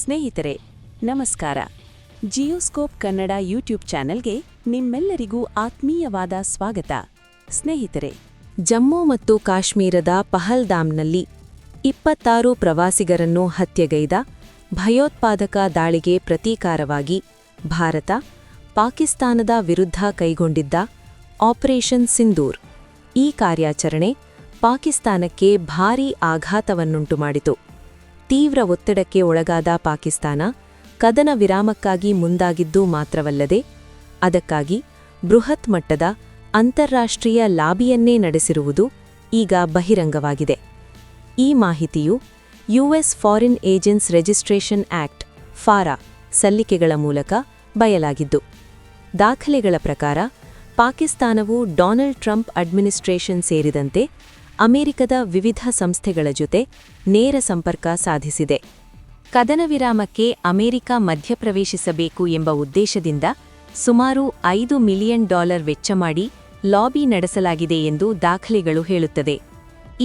ಸ್ನೇಹಿತರೆ ನಮಸ್ಕಾರ. ಜಿಯೋಸ್ಕೋಪ್ ಕನ್ನಡ ಯೂಟ್ಯೂಬ್ ಚಾನೆಲ್ಗೆ ನಿಮ್ಮೆಲ್ಲರಿಗೂ ಆತ್ಮೀಯವಾದ ಸ್ವಾಗತ. ಸ್ನೇಹಿತರೆ, ಜಮ್ಮು ಮತ್ತು ಕಾಶ್ಮೀರದ ಪಹಲ್ಗಾಮ್ನಲ್ಲಿ 26 ಪ್ರವಾಸಿಗರನ್ನು ಹತ್ಯೆಗೈದ ಭಯೋತ್ಪಾದಕ ದಾಳಿಗೆ ಪ್ರತೀಕಾರವಾಗಿ ಭಾರತ ಪಾಕಿಸ್ತಾನದ ವಿರುದ್ಧ ಕೈಗೊಂಡಿದ್ದ ಆಪರೇಷನ್ ಸಿಂಧೂರ್. ಈ ಕಾರ್ಯಾಚರಣೆ ಪಾಕಿಸ್ತಾನಕ್ಕೆ ಭಾರೀ ಆಘಾತವನ್ನುಂಟುಮಾಡಿತು. ತೀವ್ರ ಒತ್ತಡಕ್ಕೆ ಒಳಗಾದ ಪಾಕಿಸ್ತಾನ ಕದನ ವಿರಾಮಕ್ಕಾಗಿ ಮುಂದಾಗಿದ್ದು ಮಾತ್ರವಲ್ಲದೆ ಅದಕ್ಕಾಗಿ ಬೃಹತ್ ಮಟ್ಟದ ಅಂತಾರಾಷ್ಟ್ರೀಯ ಲಾಬಿಯನ್ನೇ ನಡೆಸಿರುವುದು ಈಗ ಬಹಿರಂಗವಾಗಿದೆ. ಈ ಮಾಹಿತಿಯು US foreign agents registration act FARA ಸಲ್ಲಿಕೆಗಳ ಮೂಲಕ ಬಯಲಾಗಿದ್ದು, ದಾಖಲೆಗಳ ಪ್ರಕಾರ ಪಾಕಿಸ್ತಾನವು ಡೊನಾಲ್ಡ್ ಟ್ರಂಪ್ ಅಡ್ಮಿನಿಸ್ಟ್ರೇಷನ್ ಸೇರಿದಂತೆ ಅಮೆರಿಕದ ವಿವಿಧ ಸಂಸ್ಥೆಗಳ ಜೊತೆ ನೇರ ಸಂಪರ್ಕ ಸಾಧಿಸಿದೆ. ಕದನ ವಿರಾಮಕ್ಕೆ ಅಮೆರಿಕ ಮಧ್ಯಪ್ರವೇಶಿಸಬೇಕು ಎಂಬ ಉದ್ದೇಶದಿಂದ ಸುಮಾರು $5 ಮಿಲಿಯನ್ ವೆಚ್ಚ ಮಾಡಿ ಲಾಬಿ ನಡೆಸಲಾಗಿದೆ ಎಂದು ದಾಖಲೆಗಳು ಹೇಳುತ್ತದೆ.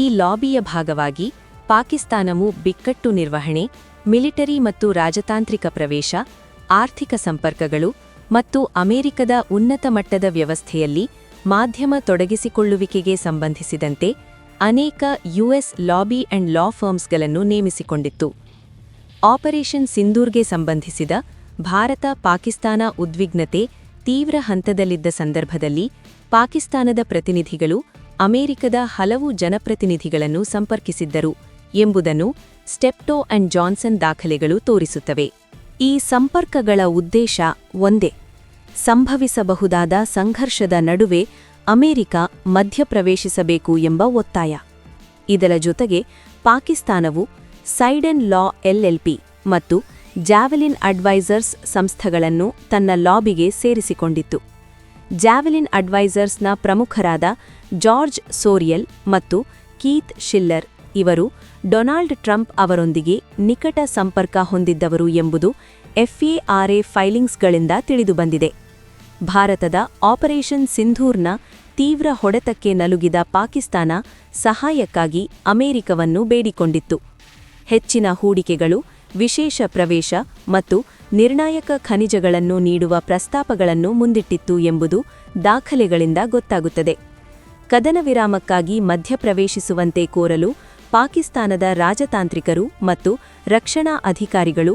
ಈ ಲಾಬಿಯ ಭಾಗವಾಗಿ ಪಾಕಿಸ್ತಾನವು ಬಿಕ್ಕಟ್ಟು ನಿರ್ವಹಣೆ, ಮಿಲಿಟರಿ ಮತ್ತು ರಾಜತಾಂತ್ರಿಕ ಪ್ರವೇಶ, ಆರ್ಥಿಕ ಸಂಪರ್ಕಗಳು ಮತ್ತು ಅಮೆರಿಕದ ಉನ್ನತ ಮಟ್ಟದ ವ್ಯವಸ್ಥೆಯಲ್ಲಿ ಮಾಧ್ಯಮ ತೊಡಗಿಸಿಕೊಳ್ಳುವಿಕೆಗೆ ಸಂಬಂಧಿಸಿದಂತೆ ಅನೇಕ ಯುಎಸ್ ಲಾಬಿ ಅಂಡ್ ಲಾ ಫರ್ಮ್ಸ್ಗಳನ್ನು ನೇಮಿಸಿಕೊಂಡಿತ್ತು. ಆಪರೇಷನ್ ಸಿಂಧೂರ್ಗೆ ಸಂಬಂಧಿಸಿದ ಭಾರತ-ಪಾಕಿಸ್ತಾನ ಉದ್ವಿಗ್ನತೆ ತೀವ್ರ ಹಂತದಲ್ಲಿದ್ದ ಸಂದರ್ಭದಲ್ಲಿ ಪಾಕಿಸ್ತಾನದ ಪ್ರತಿನಿಧಿಗಳು ಅಮೆರಿಕದ ಹಲವು ಜನಪ್ರತಿನಿಧಿಗಳನ್ನು ಸಂಪರ್ಕಿಸಿದ್ದರು ಎಂಬುದನ್ನು ಸ್ಟೆಪ್ಟೋ ಅಂಡ್ ಜಾನ್ಸನ್ ದಾಖಲೆಗಳು ತೋರಿಸುತ್ತವೆ. ಈ ಸಂಪರ್ಕಗಳ ಉದ್ದೇಶ ಒಂದೇ: ಸಂಭವಿಸಬಹುದಾದ ಸಂಘರ್ಷದ ನಡುವೆ ಅಮೆರಿಕ ಮಧ್ಯಪ್ರವೇಶಿಸಬೇಕು ಎಂಬ ಒತ್ತಾಯ. ಇದರ ಜೊತೆಗೆ ಪಾಕಿಸ್ತಾನವು ಸೈಡನ್ ಲಾ ಎಲ್ಎಲ್ಪಿ ಮತ್ತು ಜಾವೆಲಿನ್ ಅಡ್ವೈಸರ್ಸ್ ಸಂಸ್ಥೆಗಳನ್ನು ತನ್ನ ಲಾಬಿಗೆ ಸೇರಿಸಿಕೊಂಡಿತ್ತು. ಜಾವೆಲಿನ್ ಅಡ್ವೈಸರ್ಸ್ನ ಪ್ರಮುಖರಾದ ಜಾರ್ಜ್ ಸೋರಿಯಲ್ ಮತ್ತು ಕೀತ್ ಶಿಲ್ಲರ್ ಇವರು ಡೊನಾಲ್ಡ್ ಟ್ರಂಪ್ ಅವರೊಂದಿಗೆ ನಿಕಟ ಸಂಪರ್ಕ ಹೊಂದಿದ್ದವರು ಎಂಬುದು ಎಫ್ಎಆರ್ಎ ಫೈಲಿಂಗ್ಸ್ಗಳಿಂದ ತಿಳಿದುಬಂದಿದೆ. ಭಾರತದ ಆಪರೇಷನ್ ಸಿಂಧೂರ್ನ ತೀವ್ರ ಹೊಡೆತಕ್ಕೆ ನಲುಗಿದ ಪಾಕಿಸ್ತಾನ ಸಹಾಯಕ್ಕಾಗಿ ಅಮೆರಿಕವನ್ನು ಬೇಡಿಕೊಂಡಿತ್ತು. ಹೆಚ್ಚಿನ ಹೂಡಿಕೆಗಳು, ವಿಶೇಷ ಪ್ರವೇಶ ಮತ್ತು ನಿರ್ಣಾಯಕ ಖನಿಜಗಳನ್ನು ನೀಡುವ ಪ್ರಸ್ತಾಪಗಳನ್ನು ಮುಂದಿಟ್ಟಿತ್ತು ಎಂಬುದು ದಾಖಲೆಗಳಿಂದ ಗೊತ್ತಾಗುತ್ತದೆ. ಕದನ ವಿರಾಮಕ್ಕಾಗಿ ಮಧ್ಯಪ್ರವೇಶಿಸುವಂತೆ ಕೋರಲು ಪಾಕಿಸ್ತಾನದ ರಾಜತಾಂತ್ರಿಕರು ಮತ್ತು ರಕ್ಷಣಾ ಅಧಿಕಾರಿಗಳು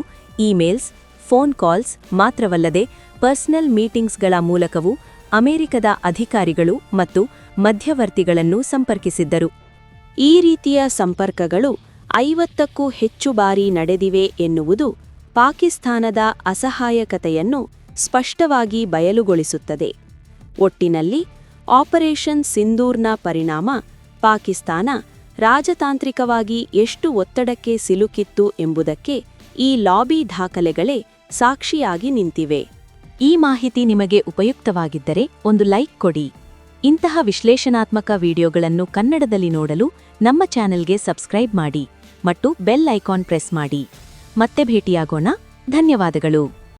ಇಮೇಲ್ಸ್, ಫೋನ್ ಕಾಲ್ಸ್ ಮಾತ್ರವಲ್ಲದೆ ಪರ್ಸನಲ್ ಮೀಟಿಂಗ್ಸ್ಗಳ ಮೂಲಕವೂ ಅಮೆರಿಕದ ಅಧಿಕಾರಿಗಳು ಮತ್ತು ಮಧ್ಯವರ್ತಿಗಳನ್ನು ಸಂಪರ್ಕಿಸಿದ್ದರು. ಈ ರೀತಿಯ ಸಂಪರ್ಕಗಳು 50ಕ್ಕೂ ಹೆಚ್ಚು ಬಾರಿ ನಡೆದಿವೆ ಎನ್ನುವುದು ಪಾಕಿಸ್ತಾನದ ಅಸಹಾಯಕತೆಯನ್ನು ಸ್ಪಷ್ಟವಾಗಿ ಬಯಲುಗೊಳಿಸುತ್ತದೆ. ಒಟ್ಟಿನಲ್ಲಿ ಆಪರೇಷನ್ ಸಿಂಧೂರ್ನ ಪರಿಣಾಮ ಪಾಕಿಸ್ತಾನ ರಾಜತಾಂತ್ರಿಕವಾಗಿ ಎಷ್ಟು ಒತ್ತಡಕ್ಕೆ ಸಿಲುಕಿತ್ತು ಎಂಬುದಕ್ಕೆ ಈ ಲಾಬಿ ದಾಖಲೆಗಳೇ ಸಾಕ್ಷಿಯಾಗಿ ನಿಂತಿವೆ. ಈ ಮಾಹಿತಿ ನಿಮಗೆ ಉಪಯುಕ್ತವಾಗಿದ್ದರೆ ಒಂದು ಲೈಕ್ ಕೊಡಿ. ಇಂತಹ ವಿಶ್ಲೇಷಣಾತ್ಮಕ ವಿಡಿಯೋಗಳನ್ನು ಕನ್ನಡದಲ್ಲಿ ನೋಡಲು ನಮ್ಮ ಚಾನೆಲ್ಗೆ ಸಬ್ಸ್ಕ್ರೈಬ್ ಮಾಡಿ ಮತ್ತು ಬೆಲ್ ಐಕಾನ್ ಪ್ರೆಸ್ ಮಾಡಿ. ಮತ್ತೆ ಭೇಟಿಯಾಗೋಣ. ಧನ್ಯವಾದಗಳು.